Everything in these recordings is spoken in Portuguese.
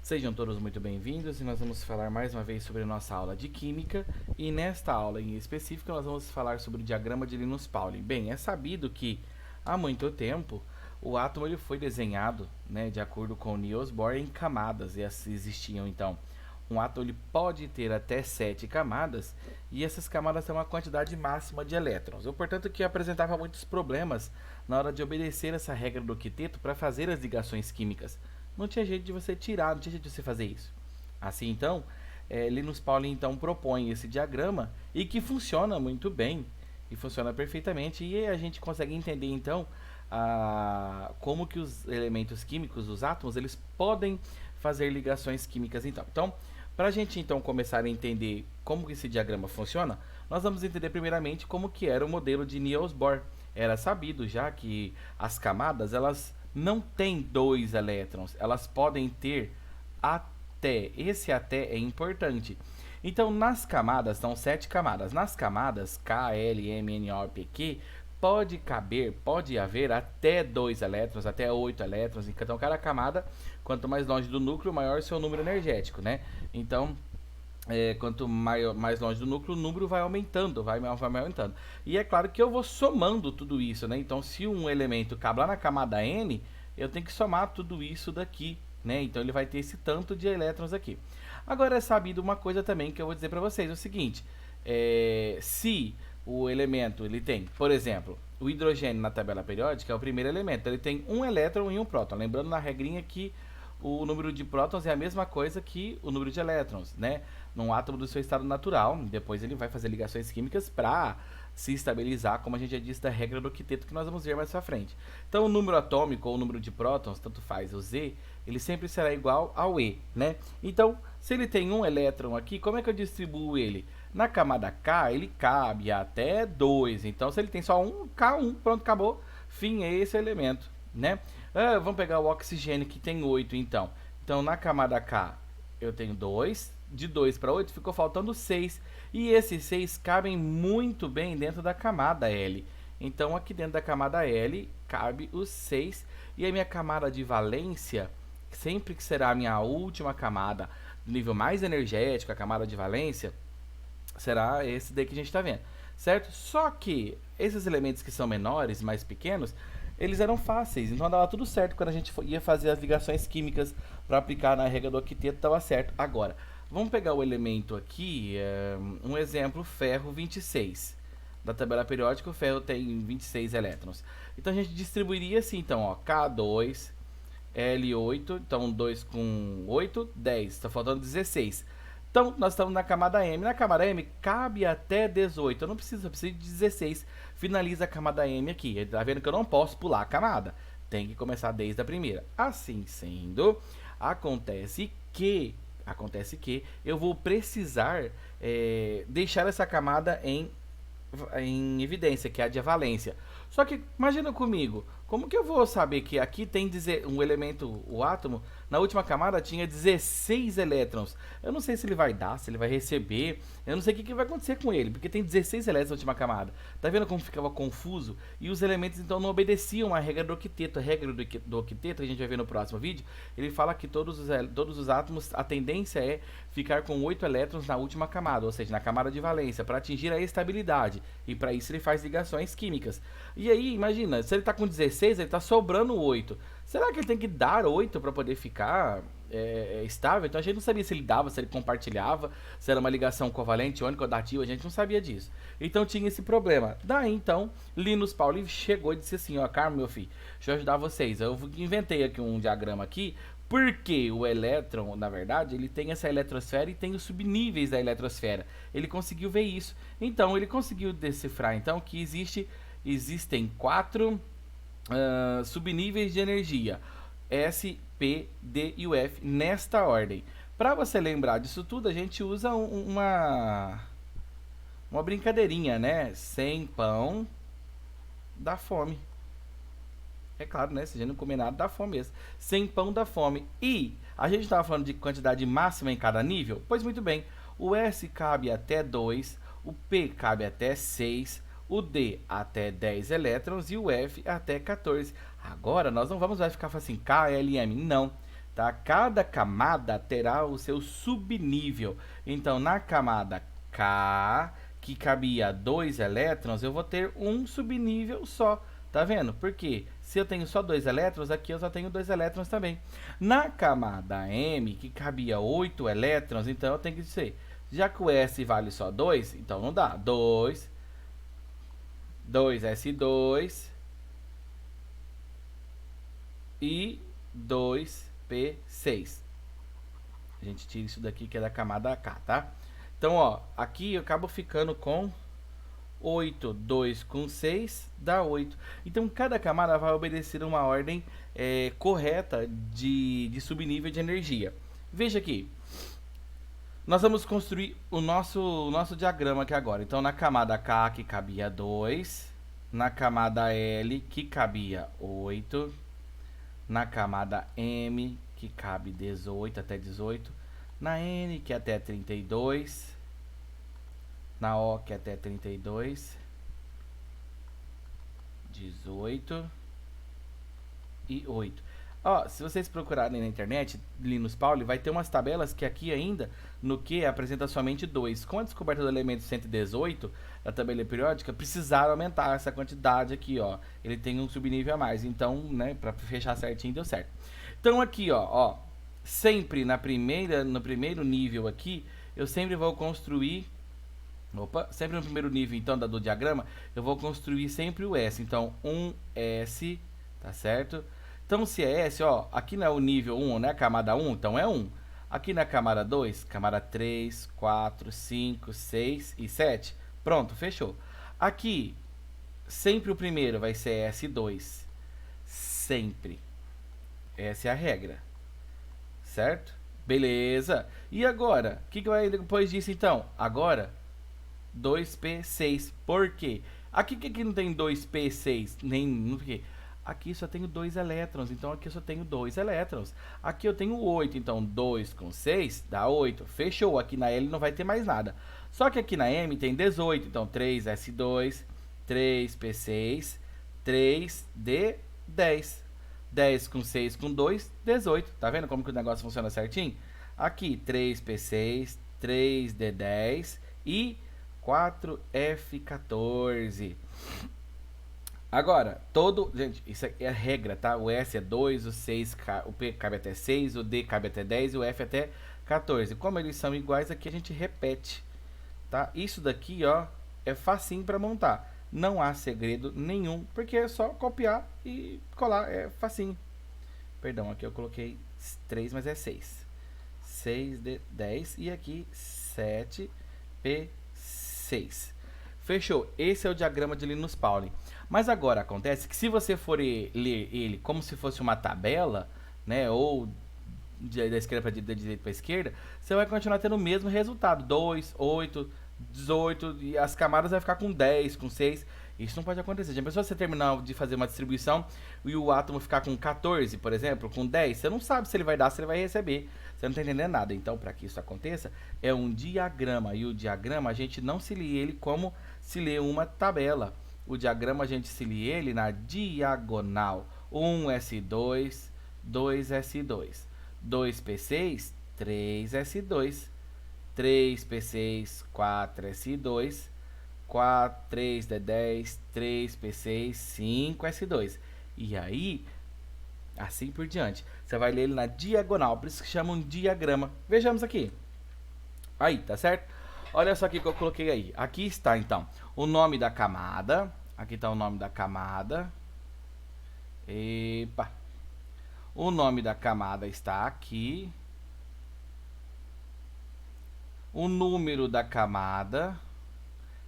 Sejam todos muito bem-vindos e nós vamos falar mais uma vez sobre a nossa aula de Química e nesta aula em específico nós vamos falar sobre o diagrama de Linus-Pauling. Bem, é sabido que há muito tempo o átomo ele foi desenhado, de acordo com Niels Bohr, em camadas e existiam então. Um átomo ele pode ter até 7 camadas e essas camadas têm uma quantidade máxima de elétrons. Eu, portanto, que apresentava muitos problemas na hora de obedecer essa regra do octeto para fazer as ligações químicas. Não tinha jeito de você tirar, não tinha jeito de você fazer isso. Assim, então, Linus Pauling então propõe esse diagrama e que funciona muito bem e funciona perfeitamente e a gente consegue entender então como que os elementos químicos, os átomos, eles podem fazer ligações químicas então. Para a gente então começar a entender como que esse diagrama funciona, nós vamos entender primeiramente como que era o modelo de Niels Bohr. Era sabido já que as camadas elas não têm 2 elétrons, elas podem ter até. Esse até é importante. Então, nas camadas, são 7 camadas. Nas camadas K, L, M, N, O, P, Q, pode haver até 2 elétrons, até 8 elétrons. Então, cada camada, quanto mais longe do núcleo, maior seu número energético, né? Então, quanto mais longe do núcleo, o número vai aumentando, vai aumentando. E é claro que eu vou somando tudo isso, né? Então, se um elemento cabe lá na camada N, eu tenho que somar tudo isso daqui, né? Então, ele vai ter esse tanto de elétrons aqui. Agora, é sabido uma coisa também que eu vou dizer para vocês, é o seguinte. Se o elemento, ele tem, por exemplo, o hidrogênio na tabela periódica é o primeiro elemento, ele tem um elétron e um próton. Lembrando na regrinha que o número de prótons é a mesma coisa que o número de elétrons, né? Num átomo do seu estado natural, depois ele vai fazer ligações químicas para se estabilizar, como a gente já disse da regra do octeto que nós vamos ver mais pra frente. Então o número atômico ou o número de prótons, tanto faz, o Z, ele sempre será igual ao E, né? Então, se ele tem um elétron aqui, como é que eu distribuo ele? Na camada K, ele cabe até 2. Então, se ele tem só um, K1, pronto, acabou. Fim, é esse elemento, né? Vamos pegar o oxigênio que tem 8, então. Então, na camada K, eu tenho 2. De 2 para 8, ficou faltando 6. E esses 6 cabem muito bem dentro da camada L. Então, aqui dentro da camada L, cabe os 6. E a minha camada de valência, sempre que será a minha última camada, do nível mais energético, a camada de valência, será esse daí que a gente está vendo, certo? Só que esses elementos que são menores, mais pequenos, eles eram fáceis, então dava tudo certo quando a gente ia fazer as ligações químicas para aplicar na regra do octeto, estava certo. Agora, vamos pegar o elemento aqui, um exemplo, ferro 26. Da tabela periódica, o ferro tem 26 elétrons. Então a gente distribuiria assim, então, ó, K2, L8, então 2 com 8, 10, está faltando 16. Então, nós estamos na camada M. Na camada M, cabe até 18. Eu preciso de 16. Finaliza a camada M aqui. Está vendo que eu não posso pular a camada. Tem que começar desde a primeira. Assim sendo, acontece que eu vou precisar deixar essa camada em evidência, que é a de valência. Só que, imagina comigo, como que eu vou saber que aqui tem um elemento, o átomo, na última camada tinha 16 elétrons? Eu não sei se ele vai dar, se ele vai receber, eu não sei o que vai acontecer com ele, porque tem 16 elétrons na última camada. Tá vendo como ficava confuso? E os elementos então não obedeciam à regra do octeto. A regra do octeto, que a gente vai ver no próximo vídeo, ele fala que todos os átomos, a tendência é ficar com 8 elétrons na última camada, ou seja, na camada de valência, para atingir a estabilidade. E para isso ele faz ligações químicas. E aí, imagina, se ele está com 16, ele está sobrando 8. Será que ele tem que dar 8 para poder ficar estável? Então a gente não sabia se ele dava, se ele compartilhava, se era uma ligação covalente, iônica ou dativa, a gente não sabia disso. Então tinha esse problema. Daí então, Linus Pauling chegou e disse assim, ó, Carmo, meu filho, deixa eu ajudar vocês. Eu inventei aqui um diagrama aqui, porque o elétron, na verdade, ele tem essa eletrosfera e tem os subníveis da eletrosfera. Ele conseguiu ver isso. Então ele conseguiu decifrar então que existem 4 subníveis de energia, S, P, D e o F, nesta ordem. Para você lembrar disso tudo, a gente usa uma brincadeirinha, né? Sem pão, dá fome. É claro, né? Se a gente não comer nada, dá fome mesmo. Sem pão, dá fome. E a gente estava falando de quantidade máxima em cada nível? Pois muito bem. O S cabe até 2, o P cabe até 6, o D até 10 elétrons e o F até 14. Agora, nós não vamos mais ficar assim, K, L, M. Não. tá? Cada camada terá o seu subnível. Então, na camada K, que cabia 2 elétrons, eu vou ter um subnível só. Tá vendo? Porque se eu tenho só 2 elétrons, aqui eu só tenho 2 elétrons também. Na camada M, que cabia 8 elétrons, então eu tenho que dizer, já que o S vale só 2, então não dá. 2, 2S2 e 2P6. A gente tira isso daqui que é da camada K, tá? Então, ó, aqui eu acabo ficando com 8, 2 com 6 dá 8. Então, cada camada vai obedecer uma ordem correta de subnível de energia. Veja aqui. Nós vamos construir o nosso diagrama aqui agora. Então, na camada K, que cabia 2. Na camada L, que cabia 8. Na camada M, que cabe 18 até 18. Na N, que é até 32. Na O, que é até 32. 18 e 8. Ó, se vocês procurarem na internet, Linus Pauling, vai ter umas tabelas que aqui ainda, no Q, apresenta somente 2. Com a descoberta do elemento 118, da tabela periódica, precisaram aumentar essa quantidade aqui, ó. Ele tem um subnível a mais, então, né, para fechar certinho, deu certo. Então, aqui, ó, sempre no primeiro nível aqui, eu sempre vou construir... sempre no primeiro nível, então, do diagrama, eu vou construir sempre o S. Então, 1S, tá certo? Então, se é S, ó, aqui não é o nível 1, né? Camada 1, então é 1. Aqui na camada 2, camada 3, 4, 5, 6 e 7. Pronto, fechou. Aqui, sempre o primeiro vai ser S2. Sempre. Essa é a regra. Certo? Beleza. E agora? O que vai depois disso, então? Agora, 2P6. Por quê? Aqui que não tem 2P6? Nem... Não sei. Aqui só tenho 2 elétrons, então aqui eu só tenho 2 elétrons. Aqui eu tenho 8, então 2 com 6 dá 8. Fechou, aqui na L não vai ter mais nada. Só que aqui na M tem 18, então 3S2, 3P6, 3D10. 10 com 6 com 2, 18. Tá vendo como que o negócio funciona certinho? Aqui 3P6, 3D10 e 4F14. Agora, gente, isso é a regra, tá? O S é 2, o P cabe até 6, o D cabe até 10 e o F até 14. Como eles são iguais, aqui a gente repete, tá? Isso daqui, ó, é facinho para montar. Não há segredo nenhum, porque é só copiar e colar, é facinho. Perdão, aqui eu coloquei 3, mas é 6. 6 D 10 e aqui 7 P 6. Fechou, esse é o diagrama de Linus Pauling. Mas agora acontece que se você for ler ele como se fosse uma tabela, né, ou da esquerda para da direita para a esquerda, você vai continuar tendo o mesmo resultado, 2, 8, 18, e as camadas vai ficar com 10, com 6. Isso não pode acontecer. Já pensou você terminar de fazer uma distribuição e o átomo ficar com 14, por exemplo, com 10? Você não sabe se ele vai dar, se ele vai receber. Você não está entendendo nada. Então, para que isso aconteça, é um diagrama. E o diagrama, a gente não se lê ele como se lê uma tabela. O diagrama, a gente se lê ele na diagonal. 1S2, 2S2. 2P6, 3S2. 3P6, 4S2. 3D10, 3P6, 5S2. E aí, assim por diante. Você vai ler ele na diagonal, por isso que chamam diagrama. Vejamos aqui. Aí, tá certo? Olha só aqui que eu coloquei aí. Aqui está, então, o nome da camada. Aqui está o nome da camada. Epa. O nome da camada está aqui. O número da camada.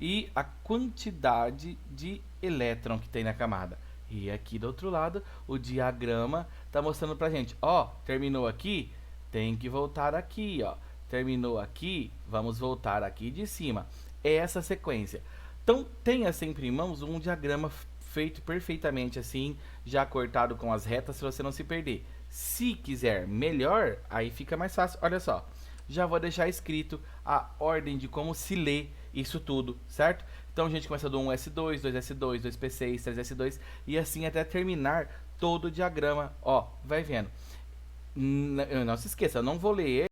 E a quantidade de elétron que tem na camada. E aqui do outro lado, o diagrama está mostrando pra gente. Ó, terminou aqui, tem que voltar aqui, ó. Terminou aqui, vamos voltar aqui de cima. É essa sequência. Então, tenha sempre em mãos um diagrama feito perfeitamente assim, já cortado com as retas, para você não se perder. Se quiser melhor, aí fica mais fácil. Olha só, já vou deixar escrito a ordem de como se lê isso tudo, certo? Então a gente começa do 1S2, 2S2, 2P6, 3S2 e assim até terminar todo o diagrama. Ó, vai vendo. Não se esqueça, eu não vou ler